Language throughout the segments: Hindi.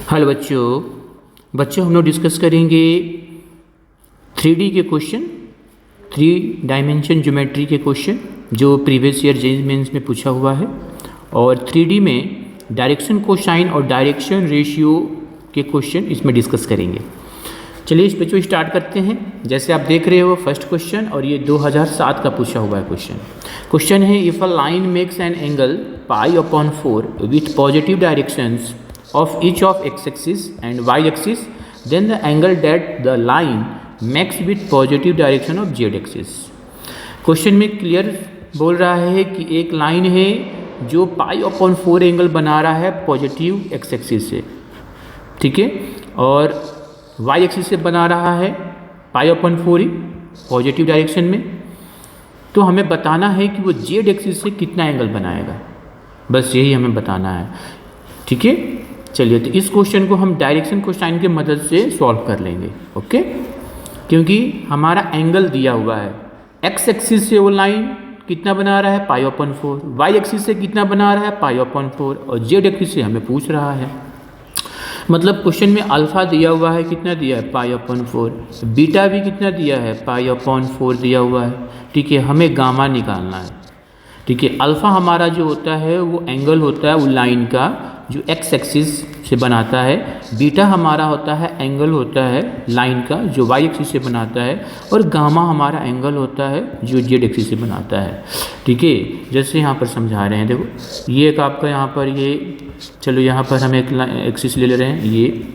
हेलो बच्चों हम लोग डिस्कस करेंगे 3D के क्वेश्चन, 3 डायमेंशन ज्योमेट्री के क्वेश्चन जो प्रीवियस ईयर जेईई मेंस में पूछा हुआ है। और 3D में डायरेक्शन कोसाइन और डायरेक्शन रेशियो के क्वेश्चन इसमें डिस्कस करेंगे। चलिए इस बच्चों स्टार्ट करते हैं। जैसे आप देख रहे हो फर्स्ट क्वेश्चन, और ये 2007 का पूछा हुआ है क्वेश्चन है if a line makes an angle π/4 with positive directions of each of x-axis and y-axis, then the angle that the line makes with positive direction of z-axis। Question में क्लियर बोल रहा है कि एक लाइन है जो π/4 एंगल बना रहा है पॉजिटिव एक्स एक्सिस से, ठीक है, और y एक्सिस से बना रहा है π/4 ही पॉजिटिव डायरेक्शन में। तो हमें बताना है कि वो z एक्सिस से कितना एंगल बनाएगा, बस यही हमें बताना है, ठीक है। चलिए तो इस क्वेश्चन को हम डायरेक्शन कोसाइन की मदद से सॉल्व कर लेंगे, ओके। क्योंकि हमारा एंगल दिया हुआ है, एक्स एक्सिस से वो लाइन कितना बना रहा है π/4, वाई एक्सिस से कितना बना रहा है π/4, और जेड एक्सिस से हमें पूछ रहा है। मतलब क्वेश्चन में अल्फा दिया हुआ है, कितना दिया है π/4, बीटा भी कितना दिया है π/4 दिया हुआ है, ठीक है। हमें गामा निकालना है, ठीक है। अल्फ़ा हमारा जो होता है वो एंगल होता है वो लाइन का जो एक्स एक्सिस से बनाता है, बीटा हमारा होता है एंगल होता है लाइन का जो वाई एक्सिस से बनाता है, और गामा हमारा एंगल होता है जो जेड एक्सिस से बनाता है, ठीक है। जैसे यहाँ पर समझा रहे हैं, देखो ये एक आपका यहाँ पर ये, चलो यहाँ पर हम एक एक्सिस ले रहे हैं, ये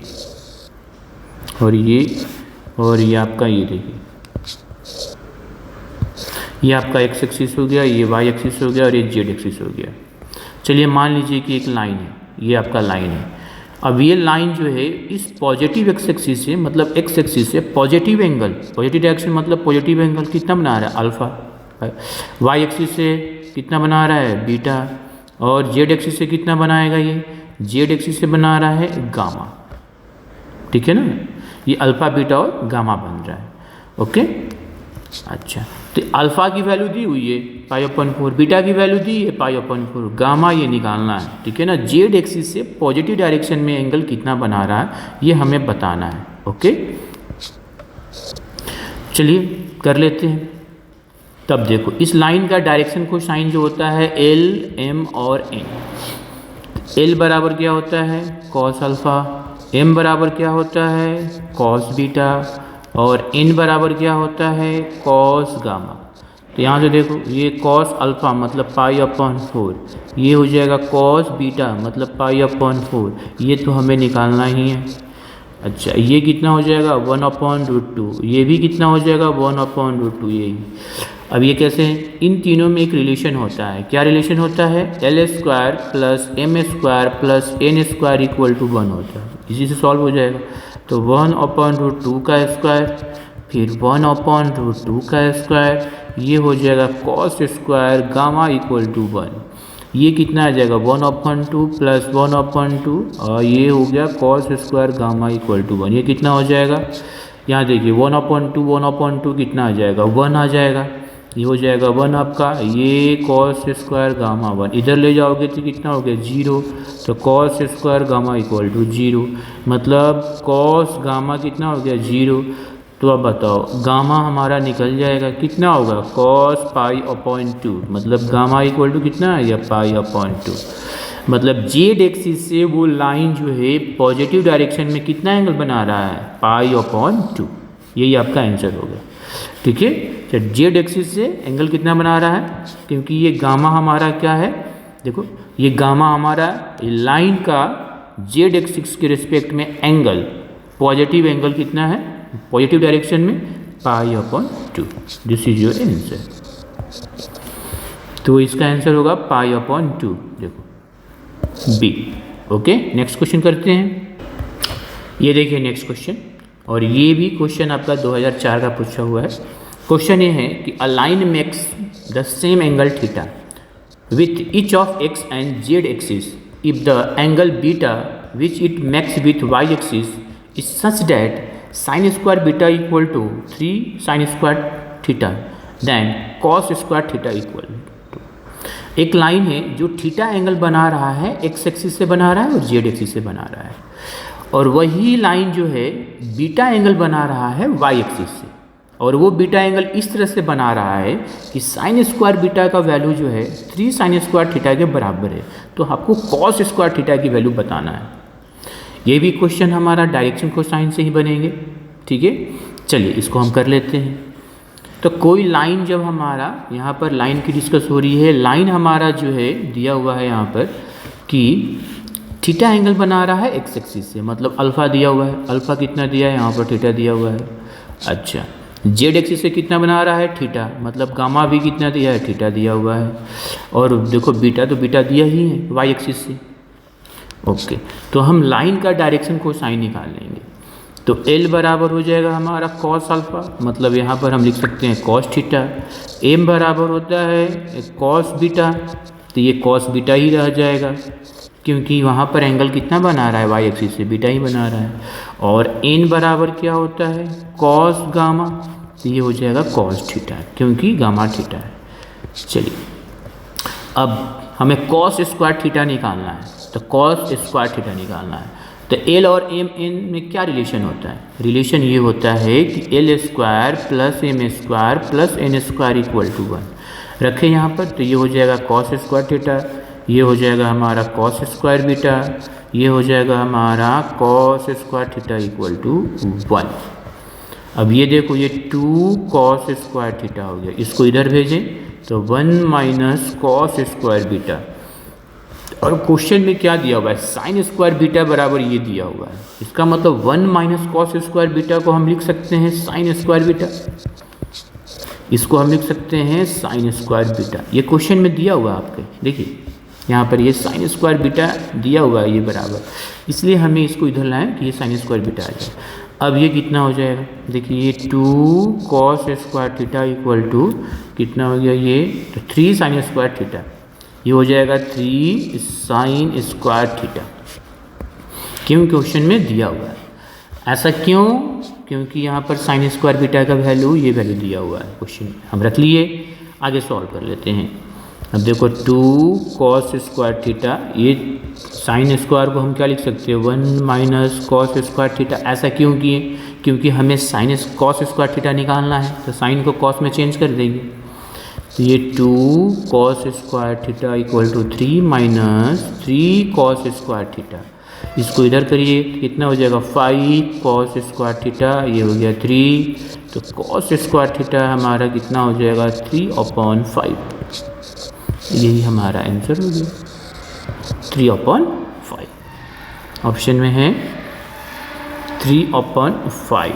और ये आपका ये देखिए, ये आपका एक्स एक्सिस हो गया, ये वाई एक्सिस हो गया, और ये जेड एक्सिस हो गया। चलिए मान लीजिए कि एक लाइन है, ये आपका लाइन है। अब ये लाइन जो है इस पॉजिटिव एक्स एक्सिस से, मतलब एक्स एक्सिस से पॉजिटिव एंगल, पॉजिटिव डायरेक्शन मतलब पॉजिटिव एंगल कितना बना रहा है अल्फ़ा, वाई एक्सिस से कितना बना रहा है बीटा, और जेड एक्सिस से कितना बनाएगा, ये जेड एक्सिस से बना रहा है गामा, ठीक है ना। ये अल्फ़ा बीटा और गामा बन रहा है, ओके। अच्छा, तो अल्फ़ा की वैल्यू दी हुई है π/4, बीटा की वैल्यू दी है π/4, गामा ये निकालना है, ठीक है ना। जेड एक्सिस से पॉजिटिव डायरेक्शन में एंगल कितना बना रहा है ये हमें बताना है, ओके। चलिए कर लेते हैं। तब देखो इस लाइन का डायरेक्शन कोसाइन जो होता है एल, एम और एन। एल बराबर क्या होता है कॉस अल्फ़ा, एम बराबर क्या होता है कॉस बीटा, और n बराबर क्या होता है कॉस गामा। तो यहाँ से देखो ये कॉस अल्फ़ा मतलब π/4, ये हो जाएगा कॉस बीटा मतलब π/4, ये तो हमें निकालना ही है। अच्छा, ये कितना हो जाएगा 1/√2, ये भी कितना हो जाएगा 1/√2, यही। अब ये कैसे हैं, इन तीनों में एक रिलेशन होता है। क्या रिलेशन होता है, l² + m² + n² = 1 होता है, इसी से सॉल्व हो जाएगा। तो 1/√2 का स्क्वायर, फिर 1/√2 का स्क्वायर, ये हो जाएगा cos स्क्वायर गामा = 1। ये कितना आ जाएगा 1/2 + 1/2, और ये हो गया cos स्क्वायर गामा = 1। ये कितना हो जाएगा, यहाँ देखिए 1/2 कितना आ जाएगा 1 आ जाएगा, ये हो जाएगा 1 आपका, ये cos स्क्वायर गामा 1 इधर ले जाओगे तो कितना हो गया 0, तो cos स्क्वायर गामा = 0, मतलब cos गामा कितना हो गया 0। तो अब बताओ गामा हमारा निकल जाएगा, कितना होगा cos π/2, मतलब गामा = कितना है या π/2। मतलब जेड एक्सिस से वो लाइन जो है पॉजिटिव डायरेक्शन में कितना एंगल बना रहा है π/2, यही आपका आंसर होगा, ठीक है। तो जेड एक्सिस से एंगल कितना बना रहा है, क्योंकि ये गामा हमारा क्या है, देखो ये गामा हमारा लाइन का जेड एक्सिस के रिस्पेक्ट में एंगल, पॉजिटिव एंगल कितना है पॉजिटिव डायरेक्शन में π/2, दिस इज योर आंसर। तो इसका आंसर होगा π/2, देखो बी, ओके। नेक्स्ट क्वेश्चन करते हैं। ये देखिए नेक्स्ट क्वेश्चन, और ये भी क्वेश्चन आपका 2004 का पूछा हुआ है। क्वेश्चन ये है कि a line makes the same angle theta with each of X and Z axis if the angle beta which it makes with Y axis is such that sin² beta = 3 sin² theta, then cos² theta = एक लाइन है जो थीटा एंगल बना रहा है, एक्स एक्सिस से बना रहा है और जेड एक्सिस से बना रहा है, और वही लाइन जो है बीटा एंगल बना रहा है वाई एक्सिस से, और वो बीटा एंगल इस तरह से बना रहा है कि साइन स्क्वायर बीटा का वैल्यू जो है 3 साइन स्क्वायर थीटा के बराबर है। तो आपको कॉस स्क्वायर थीटा की वैल्यू बताना है। ये भी क्वेश्चन हमारा डायरेक्शन कोसाइन से ही बनेंगे, ठीक है। चलिए इसको हम कर लेते हैं। तो कोई लाइन जब हमारा यहाँ पर लाइन की डिस्कस हो रही है, लाइन हमारा जो है दिया हुआ है यहाँ पर कि थीटा एंगल बना रहा है एक्स एक्सिस से, मतलब अल्फ़ा दिया हुआ है, अल्फ़ा कितना दिया है यहाँ पर थीटा दिया हुआ है। अच्छा, जेड एक्सिस से कितना बना रहा है थीटा, मतलब गामा भी कितना दिया है थीटा दिया हुआ है। और देखो बीटा तो बीटा दिया ही है वाई एक्सिस से। ओके, तो हम लाइन का डायरेक्शन कोसाइन निकाल लेंगे। तो L बराबर हो जाएगा हमारा कॉस अल्फ़ा, मतलब यहाँ पर हम लिख सकते हैं कॉस थीटा। M बराबर होता है कॉस बीटा, तो ये कॉस बीटा ही रह जाएगा क्योंकि वहाँ पर एंगल कितना बना रहा है वाई एक्सिस से, बीटा ही बना रहा है। और N बराबर क्या होता है कॉस गामा, तो ये हो जाएगा कॉस थीटा क्योंकि गामा थीटा है। चलिए अब हमें कॉस स्क्वायर थीटा निकालना है, तो कॉस स्क्वायर थीटा निकालना है। तो L और M में क्या रिलेशन होता है, रिलेशन ये होता है कि L square plus M square plus N square equal to 1 रखें यहाँ पर। तो ये हो जाएगा कॉस स्क्वायर थीटा, ये हो जाएगा हमारा कॉस स्क्वायर बीटा, ये हो जाएगा हमारा cos square theta equal to 1। अब ये देखो ये 2 कॉस स्क्वायर थीटा हो गया, इसको इधर भेजें तो 1 माइनस कॉस स्क्वायर बीटा। और क्वेश्चन में क्या दिया हुआ है साइन स्क्वायर बीटा बराबर ये दिया हुआ है, इसका मतलब 1 माइनस कॉस स्क्वायर बीटा को हम लिख सकते हैं साइन स्क्वायर बीटा, इसको हम लिख सकते हैं साइन स्क्वायर बीटा। ये क्वेश्चन में दिया हुआ है आपके, देखिए यहाँ पर ये साइन स्क्वायर बीटा दिया हुआ है ये बराबर, इसलिए हमें इसको इधर लाएं कि ये साइन स्क्वायर बीटा आ जाए। अब ये कितना हो जाएगा, देखिए ये 2 cos square theta equal to कितना हो गया ये, तो 3 साइन स्क्वायर थीटा, ये हो जाएगा 3 साइन स्क्वायर थीटा, क्यों क्वेश्चन में दिया हुआ है। ऐसा क्यों, क्योंकि यहाँ पर साइन स्क्वायर बीटा का वैल्यू ये वैल्यू दिया हुआ है क्वेश्चन में, हम रख लिए। आगे सॉल्व कर लेते हैं। अब देखो 2 कॉस स्क्वायर थीटा, ये साइन स्क्वायर को हम क्या लिख सकते हैं 1 माइनस कॉस स्क्वायर थीटा। ऐसा क्यों किए, क्योंकि हमें साइन कॉस स्क्वायर थीटा निकालना है, तो साइन को कॉस में चेंज कर देंगे। तो ये 2 cos square theta equal to 3 minus 3 cos square theta, इसको इधर करिए कितना हो जाएगा 5 कॉस स्क्वायर थीटा, ये हो गया 3, तो कॉस स्क्वायर थीटा हमारा कितना हो जाएगा 3/5, यही हमारा आंसर हो गया 3/5। ऑप्शन में है 3/5,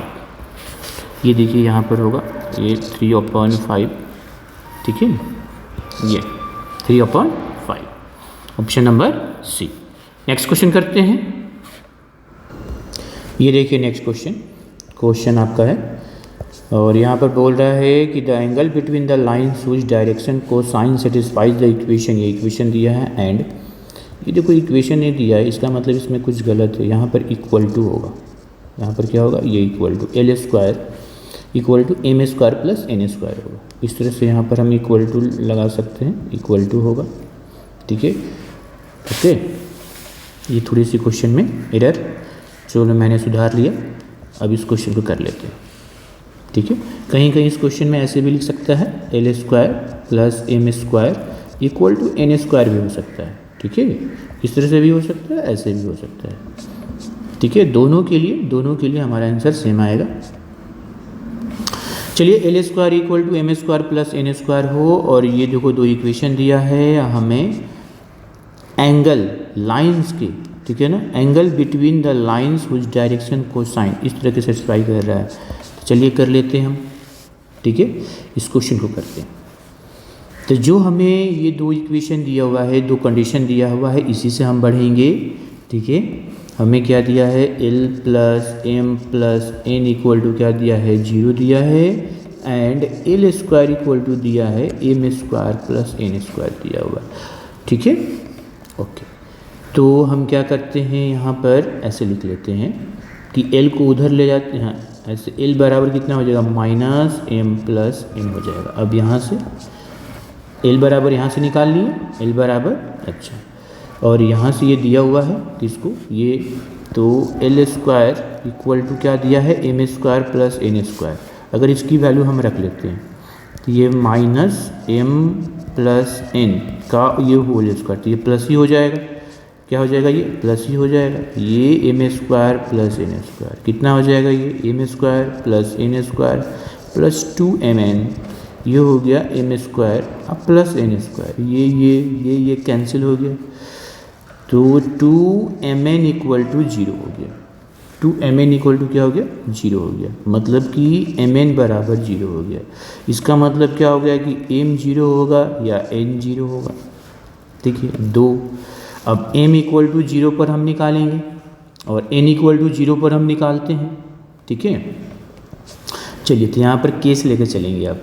ये देखिए यहाँ पर होगा ये 3/5, ठीक है, ये 3/5 option number C. Next question करते हैं। ये देखिए नेक्स्ट क्वेश्चन आपका है, और यहाँ पर बोल रहा है कि the angle between the lines which direction cosine satisfies the equation, ये इक्वेशन दिया है। एंड ये देखो इक्वेशन नहीं दिया है, इसका मतलब इसमें कुछ गलत है, यहाँ पर इक्वल टू होगा, यहाँ पर क्या होगा ये equal to L square equal to M square plus N square होगा। इस तरह से यहाँ पर हम इक्वल टू लगा सकते हैं, इक्वल टू होगा, ठीक है। ओके, ये थोड़ी सी क्वेश्चन में एरर, चलो मैंने सुधार लिया। अब इस क्वेश्चन को कर लेते हैं, ठीक है। कहीं कहीं इस क्वेश्चन में ऐसे भी लिख सकता है L square plus M square equal to N square भी हो सकता है, ठीक है। इस तरह से भी हो सकता है, ऐसे भी हो सकता है, ठीक है। दोनों के लिए हमारा आंसर सेम आएगा। चलिए L square equal to M square plus N square हो, और ये देखो 2 इक्वेशन दिया है हमें एंगल लाइंस के, ठीक है ना, angle between the lines which direction cosine इस तरह के सेटिस्फाई कर रहा है। तो चलिए कर लेते हैं हम, ठीक है, इस क्वेश्चन को करते हैं। तो जो हमें ये 2 इक्वेशन दिया हुआ है, 2 कंडीशन दिया हुआ है, इसी से हम बढ़ेंगे, ठीक है। हमें क्या दिया है L plus M plus N equal to क्या दिया है 0 दिया है, and L square equal to दिया है M square plus N square दिया हुआ, ठीक है। ओके, तो हम क्या करते हैं यहाँ पर ऐसे लिख लेते हैं कि L को उधर ले जाते हैं, ऐसे L बराबर कितना हो जाएगा माइनस M प्लस N हो जाएगा। अब यहाँ से L बराबर यहाँ से निकाल लिए, L बराबर, अच्छा, और यहाँ से ये दिया हुआ है किसको, ये तो एल स्क्वायर इक्वल टू क्या दिया है, M square plus N square. अगर इसकी वैल्यू हम रख लेते हैं तो ये माइनस एम प्लस एन का ये होल स्क्वायर, तो ये प्लस ही हो जाएगा। क्या हो जाएगा, ये प्लस ही हो जाएगा। ये M square plus N square कितना हो जाएगा, ये M square plus N square plus 2mn, ये हो गया एम स्क्वायर अब प्लस एन स्क्वायर, ये कैंसिल हो गया। तो 2mn इक्वल टू 0 हो गया। 2mn इक्वल टू क्या हो गया, 0 हो गया। मतलब कि mn बराबर 0 हो गया। इसका मतलब क्या हो गया कि m 0 होगा या n 0 होगा। देखिए 2, अब m इक्वल टू 0 पर हम निकालेंगे और n इक्वल टू 0 पर हम निकालते हैं। ठीक है, चलिए तो यहाँ पर केस लेकर चलेंगे आप।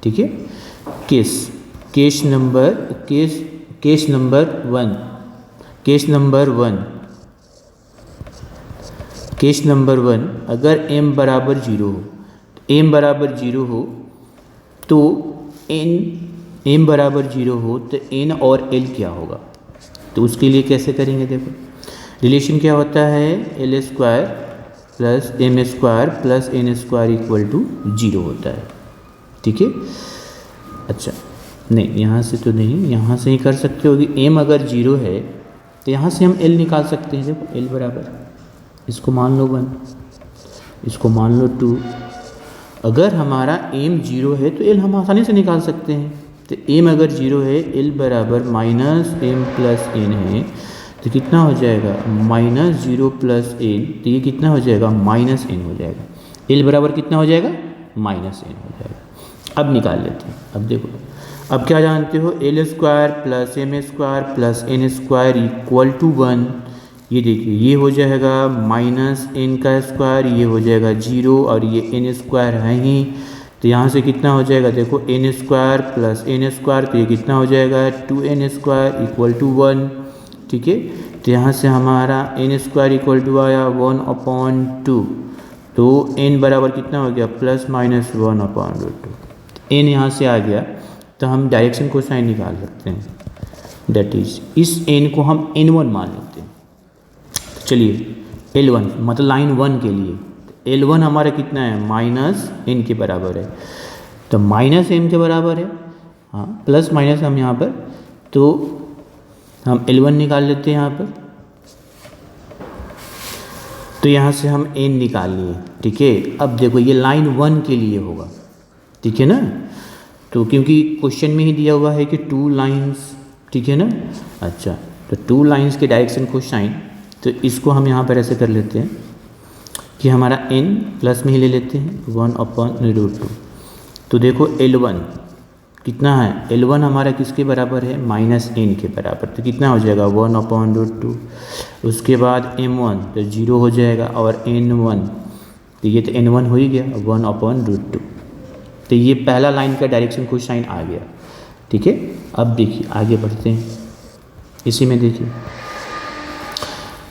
ठीक है, केस नंबर वन अगर m बराबर 0 हो, m बराबर 0 हो तो m बराबर 0 हो तो n और l क्या होगा। तो उसके लिए कैसे करेंगे, देखो रिलेशन क्या होता है, L square plus M square plus N square equal to 0 होता है। ठीक है, अच्छा नहीं यहाँ से तो नहीं, यहाँ से ही कर सकते हो कि m अगर 0 है तो यहाँ से हम l निकाल सकते हैं। देखो l बराबर, इसको मान लो 1, इसको मान लो 2। अगर हमारा m 0 है तो l हम आसानी से निकाल सकते हैं। तो m अगर 0 है, l बराबर माइनस एम प्लस एन है, तो कितना हो जाएगा माइनस 0 प्लस एन, तो ये कितना हो जाएगा माइनस एन हो जाएगा। l बराबर कितना हो जाएगा, माइनस एन हो जाएगा। अब निकाल लेते हैं। अब देखो, अब क्या जानते हो, L square plus M square plus N square equal to 1। ये देखिए ये हो जाएगा माइनस एन का स्क्वायर, ये हो जाएगा 0 और ये एन स्क्वायर है ही, तो यहाँ से कितना हो जाएगा, देखो N square plus N square, तो ये कितना हो जाएगा 2n स्क्वायर इक्वल टू 1। ठीक है, तो यहाँ से हमारा एन स्क्वायर इक्वल टू आया 1/2, तो n बराबर कितना हो गया प्लस माइनस 1/2। n यहाँ से आ गया तो हम डायरेक्शन को साइन निकाल सकते हैं, दैट इज इस n को हम n1 मान लेते हैं। तो चलिए L1 मतलब लाइन 1 के लिए L1 हमारा कितना है, माइनस n के बराबर है, तो माइनस m के बराबर है। हाँ, प्लस माइनस हम यहाँ पर, तो हम L1 निकाल लेते हैं यहाँ पर। तो यहाँ से हम n निकाल लिए। ठीक है, अब देखो ये लाइन 1 के लिए होगा। ठीक है ना, तो क्योंकि क्वेश्चन में ही दिया हुआ है कि 2 लाइंस। ठीक है ना, अच्छा तो 2 लाइंस के डायरेक्शन को साइन, तो इसको हम यहाँ पर ऐसे कर लेते हैं कि हमारा n प्लस में ही ले लेते हैं 1/√2। तो देखो L1 कितना है, L1 हमारा किसके बराबर है, माइनस n के बराबर, तो कितना हो जाएगा 1/√2। उसके बाद m1 तो 0 हो जाएगा और n1, तो ये तो n1 हो ही गया 1/√2। तो ये पहला लाइन का डायरेक्शन को साइन आ गया। ठीक है, अब देखिए आगे बढ़ते हैं। इसी में देखिए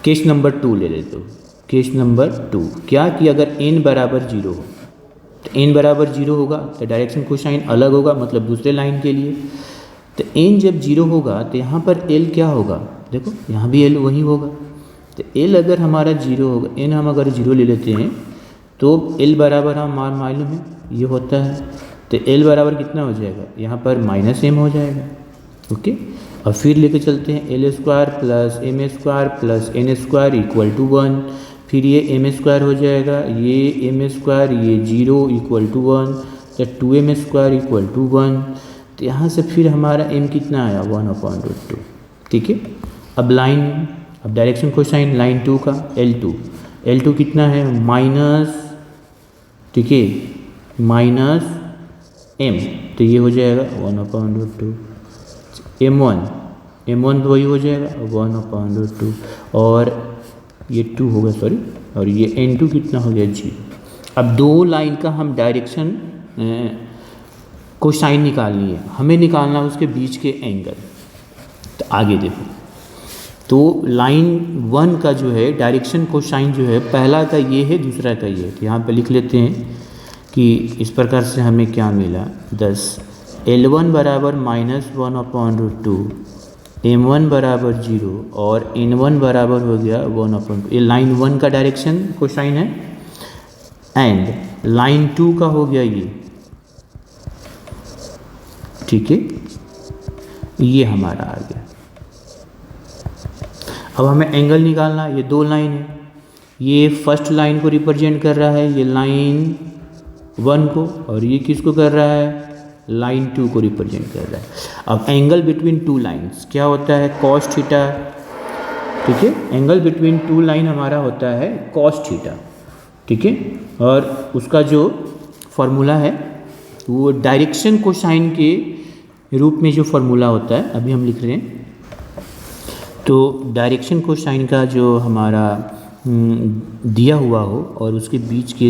केस नंबर 2 ले लेते हो। केस नंबर 2 क्या कि अगर n बराबर 0 हो, तो n बराबर 0 होगा तो डायरेक्शन को साइन अलग होगा, मतलब दूसरे लाइन के लिए। तो n जब 0 होगा तो यहाँ पर l क्या होगा, देखो यहाँ भी l वही होगा। तो l अगर हमारा 0 होगा, n हम अगर 0 ले लेते हैं तो l बराबर हम मालूम है ये होता है, तो l बराबर कितना हो जाएगा, यहाँ पर माइनस m हो जाएगा। ओके, और फिर लेके चलते हैं L square plus M square plus N square equal to 1। फिर ये एम स्क्वायर हो जाएगा, ये एम स्क्वायर, ये 0 इक्वल टू 1, तो 2m स्क्वायर इक्वल टू 1। तो यहाँ से फिर हमारा m कितना आया 1/√2। ठीक है, अब डायरेक्शन को साइन लाइन 2 का L2 कितना है माइनस, ठीक है माइनस m, तो ये हो जाएगा 1/√2। m1 तो वही हो जाएगा 1/√2 और ये 2 होगा सॉरी, और ये n2 कितना हो गया 0। अब 2 लाइन का हम डायरेक्शन को साइन निकालनी है, हमें निकालना है उसके बीच के एंगल। तो आगे देखो, तो लाइन 1 का जो है डायरेक्शन को साइन जो है, पहला का ये है, दूसरा का ये है। तो यहाँ पे लिख लेते हैं कि इस प्रकार से हमें क्या मिला 10, L1 बराबर माइनस 1/√2 m1 बराबर 0 और n1 बराबर हो गया 1/2। ये लाइन 1 का डायरेक्शन कोसाइन है एंड लाइन 2 का हो गया ये, ठीक है, ये हमारा आ गया। अब हमें एंगल निकालना, ये दो लाइन है, ये फर्स्ट लाइन को रिप्रेजेंट कर रहा है, ये लाइन 1 को, और ये किसको कर रहा है, लाइन 2 को रिप्रेजेंट कर रहा है। अब एंगल बिटवीन टू लाइंस क्या होता है, कॉस थीटा, ठीक है, एंगल बिटवीन टू लाइन हमारा होता है कॉस थीटा, ठीक है, और उसका जो फॉर्मूला है वो डायरेक्शन कोसाइन के रूप में जो फॉर्मूला होता है अभी हम लिख रहे हैं। तो डायरेक्शन कोसाइन का जो हमारा दिया हुआ हो और उसके बीच के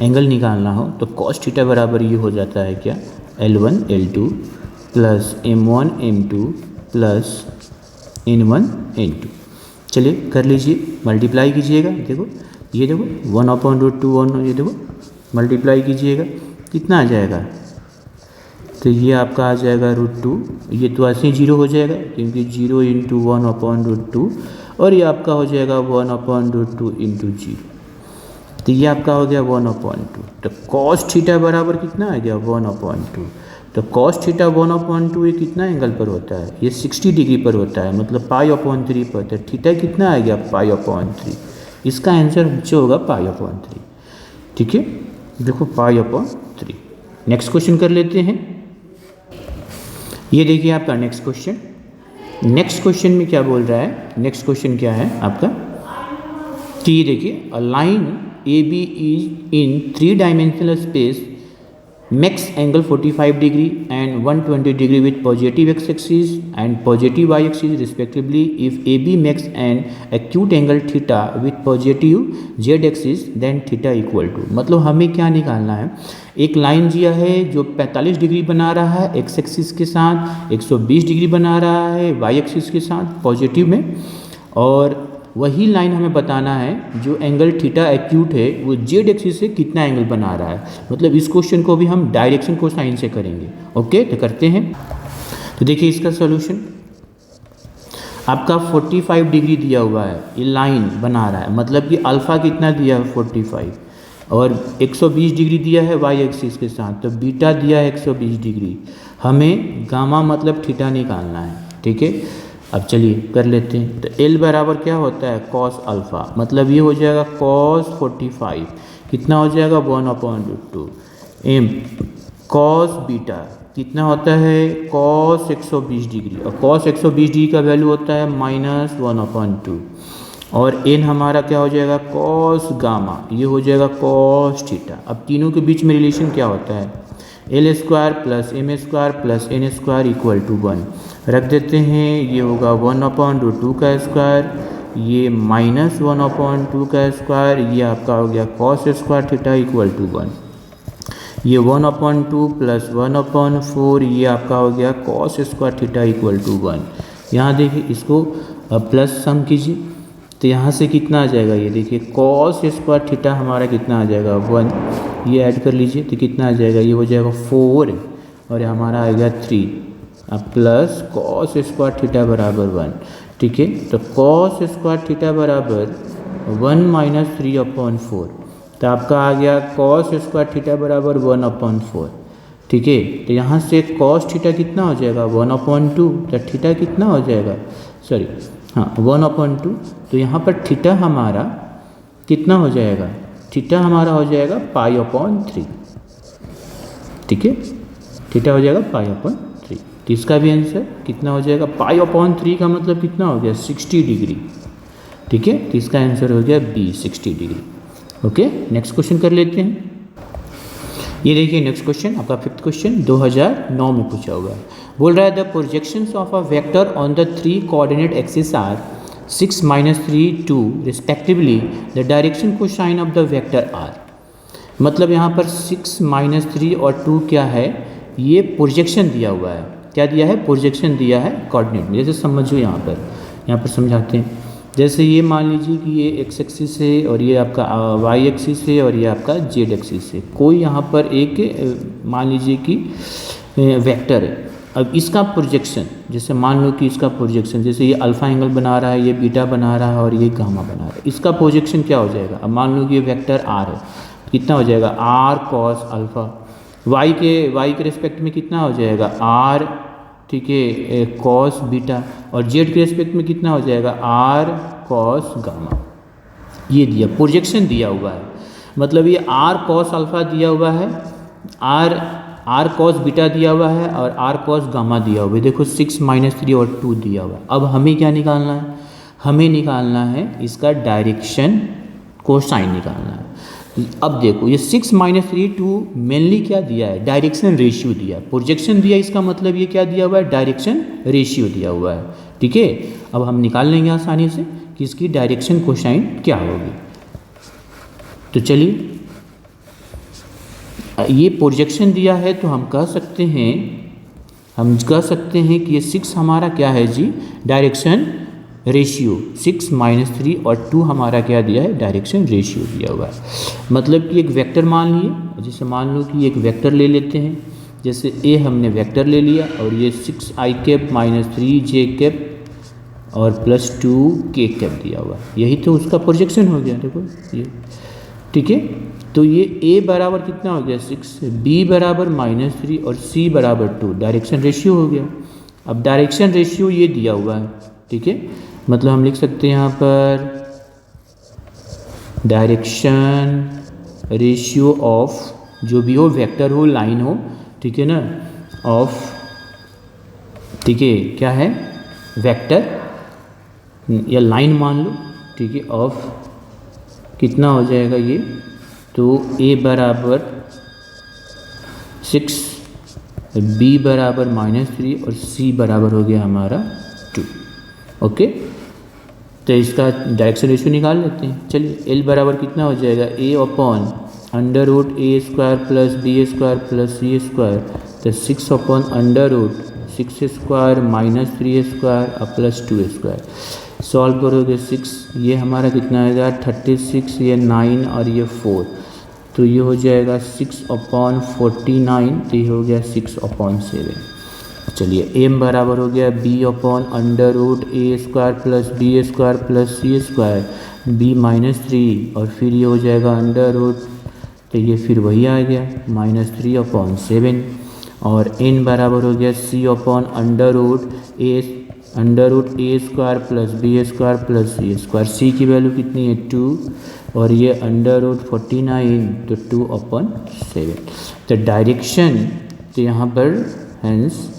एंगल निकालना हो तो कॉस थीटा बराबर ये हो जाता है क्या, L1 L2 plus M1 M2 plus N1 N2। चलिए कर लीजिए, मल्टीप्लाई कीजिएगा, देखो ये देखो 1/√2 ये देखो मल्टीप्लाई कीजिएगा कितना आ जाएगा, तो ये आपका आ जाएगा √2, ये तो ऐसे ही 0 हो जाएगा क्योंकि 0 × 1/√2 और ये आपका हो जाएगा 1/√2 × 0, तो ये आपका हो गया 1/2। तो कॉस थीटा बराबर कितना आ गया 1/2। तो कॉस थीटा 1/2 ये कितना एंगल पर होता है, ये 60 डिग्री पर होता है, मतलब π/3 पर। तो थीटा कितना आ गया π/3, इसका आंसर जो होगा π/3, ठीक है, देखो π/3। नेक्स्ट क्वेश्चन कर लेते हैं, ये देखिए आपका नेक्स्ट क्वेश्चन। नेक्स्ट क्वेश्चन में क्या बोल रहा है, नेक्स्ट क्वेश्चन क्या है आपका कि ये देखिए a line AB is in 3-dimensional space makes angle 45 degree and 120 degree with positive x-axis and positive y-axis respectively. If AB makes an acute angle theta with positive z-axis then theta equal to, मतलब हमें क्या निकालना है, एक लाइन दिया है जो 45 डिग्री बना रहा है एक्स एक्सिस के साथ, 120 डिग्री बना रहा है वाई एक्सिस के साथ पॉजिटिव में, और वही लाइन हमें बताना है जो एंगल थीटा एक्यूट है वो जेड एक्सिस से कितना एंगल बना रहा है। मतलब इस क्वेश्चन को भी हम डायरेक्शन कोसाइन से करेंगे। ओके, तो करते हैं। तो देखिए इसका सॉल्यूशन, आपका 45 डिग्री दिया हुआ है, ये लाइन बना रहा है, मतलब कि अल्फ़ा कितना दिया है 45 और 120 डिग्री दिया है वाई एक्सिस के साथ, तो बीटा दिया है 120 डिग्री, हमें गामा मतलब थीटा निकालना है, ठीक है। अब चलिए कर लेते हैं। तो L बराबर क्या होता है कॉस अल्फ़ा, मतलब ये हो जाएगा कॉस 45 कितना हो जाएगा 1/2, M कॉस बीटा कितना होता है कॉस 120 डिग्री, और कॉस 120 डिग्री का वैल्यू होता है -1/2, और n हमारा क्या हो जाएगा कॉस गामा, ये हो जाएगा कॉस थीटा। अब तीनों के बीच में रिलेशन क्या होता है, L² + M² + N² = 1 रख देते हैं, ये होगा 1/2 का स्क्वायर, ये -1/2 का स्क्वायर, ये आपका हो गया cos² थीटा = 1, ये 1/2 + 1/4, ये आपका हो गया cos² थीटा = 1। यहाँ देखिए इसको प्लस सम कीजिए, तो यहाँ से कितना आ जाएगा, ये देखिए cos² थीटा हमारा कितना आ जाएगा 1, ये ऐड कर लीजिए तो कितना आ जाएगा, ये हो जाएगा 4 और ये हमारा आएगा 3 प्लस cos² थीटा बराबर 1, ठीक है। तो cos² थीटा बराबर 1 - 3/4, तो आपका आ गया cos² थीटा बराबर 1/4, ठीक है। तो यहाँ से cos थीटा कितना हो जाएगा 1/2, तो थीटा कितना हो जाएगा, सॉरी हाँ 1/2, तो यहाँ पर थीटा हमारा कितना हो जाएगा, थीटा हमारा हो जाएगा π/3, ठीक है, थीटा हो जाएगा π/3। तो इसका भी आंसर कितना हो जाएगा, π/3 का मतलब कितना हो गया 60 डिग्री, ठीक है। तो इसका आंसर हो गया B 60 degree. Okay, next question कर लेते हैं। ये देखिए नेक्स्ट क्वेश्चन आपका 5th क्वेश्चन 2009 में पूछा हुआ है। बोल रहा है the projections of a vector on the 3 coordinate axis are 6 - 3 2 respectively, the direction cosine of the vector are. मतलब यहाँ पर 6 - 3 और 2 क्या है, ये प्रोजेक्शन दिया हुआ है, क्या दिया है प्रोजेक्शन दिया है कोऑर्डिनेट में। जैसे समझो यहाँ पर समझाते हैं, जैसे ये मान लीजिए कि ये एक्स एक्सिस है और ये आपका वाई एक्सिस है और ये आपका जेड एक्सिस है। कोई यहाँ पर एक मान लीजिए कि वेक्टर है, अब इसका प्रोजेक्शन, जैसे मान लो कि इसका प्रोजेक्शन, जैसे ये अल्फ़ा एंगल बना रहा है, ये बीटा बना रहा है और ये गामा बना रहा है, इसका प्रोजेक्शन क्या हो जाएगा। अब मान लो कि ये वेक्टर आर है, कितना हो जाएगा आर कॉस अल्फ़ा, वाई के रिस्पेक्ट में कितना हो जाएगा आर, ठीक है, कॉस बीटा, और जेड के रिस्पेक्ट में कितना हो जाएगा आर कॉस गामा। ये दिया प्रोजेक्शन दिया हुआ है, मतलब ये आर कॉस अल्फ़ा दिया हुआ है, आर कॉस बीटा दिया हुआ है और आर कॉस गामा दिया हुआ है। देखो 6 - 3 और 2 दिया हुआ है। अब हमें क्या निकालना है, हमें निकालना है इसका डायरेक्शन कोसाइन निकालना है। अब देखो ये 6 - 3 2 मेनली क्या दिया है, डायरेक्शन रेशियो दिया है। प्रोजेक्शन दिया, इसका मतलब ये क्या दिया हुआ है, डायरेक्शन रेशियो दिया हुआ है, ठीक है। अब हम निकाल लेंगे आसानी से कि इसकी डायरेक्शन कोसाइन क्या होगी। तो चलिए, ये प्रोजेक्शन दिया है तो हम कह सकते हैं कि ये 6 हमारा क्या है जी, डायरेक्शन रेशियो, 6 - 3 और 2 हमारा क्या दिया है, डायरेक्शन रेशियो दिया हुआ है। मतलब कि एक वेक्टर मान लिए, जैसे मान लो कि एक वेक्टर ले लेते हैं, जैसे ए हमने वेक्टर ले लिया और ये 6i कैप - 3j कैप और +2k कैप दिया हुआ है, यही तो उसका प्रोजेक्शन हो गया। देखो ये, ठीक है। तो ये a बराबर कितना हो गया 6, b बराबर -3 और c बराबर 2, डायरेक्शन रेशियो हो गया। अब डायरेक्शन रेशियो ये दिया हुआ है, ठीक है, मतलब हम लिख सकते हैं यहाँ पर डायरेक्शन रेशियो ऑफ जो भी हो, वेक्टर हो, लाइन हो, ठीक है ना, ऑफ, ठीक है, क्या है वेक्टर या लाइन मान लो, ठीक है, ऑफ कितना हो जाएगा ये, तो a बराबर 6, b बराबर -3 और c बराबर हो गया हमारा 2। ओके, तो इसका डायरेक्शन रेशियो निकाल लेते हैं। चलिए l बराबर कितना हो जाएगा, a/√a² + b² + c², तो 6/√6² - 3² + 2²। सॉल्व करोगे 6, ये हमारा कितना आएगा 36, ये 9 और ये 4, तो ये हो जाएगा 6/49, तो ये हो गया 6/7। चलिए m बराबर हो गया b/√a² + b² + c², b -3 और फिर ये हो जाएगा √, तो ये फिर वही आ गया -3/7, और n बराबर हो गया c/√a² + b² + c², c की वैल्यू कितनी है 2 और ये √49, तो 2/7। तो डायरेक्शन, तो यहाँ पर हेंस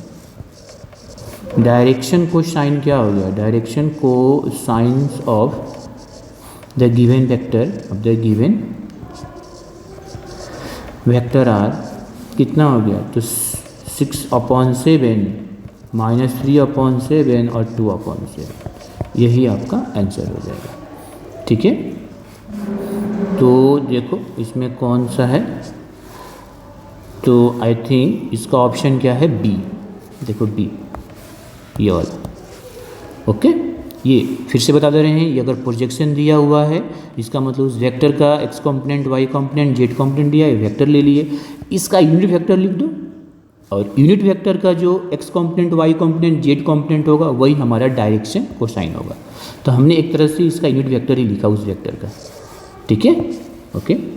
डायरेक्शन को साइन क्या हो गया, direction cosines of the given vector, of the given vector are कितना हो गया, तो 6/7 -3/7 और 2/7, यही आपका आंसर हो जाएगा, ठीक है। तो देखो इसमें कौन सा है, तो आई थिंक इसका ऑप्शन क्या है, बी, देखो बी, ये वाला। ओके, ये फिर से बता दे रहे हैं, ये अगर प्रोजेक्शन दिया हुआ है, इसका मतलब उस वेक्टर का x component, y component, z component दिया है, वेक्टर ले लिए, इसका यूनिट वेक्टर लिख दो, और यूनिट वेक्टर का जो x component, y component, z component होगा वही हमारा डायरेक्शन कोसाइन होगा। तो हमने एक तरह से इसका यूनिट वेक्टर ही लिखा उस वेक्टर का, ठीक है। ओके।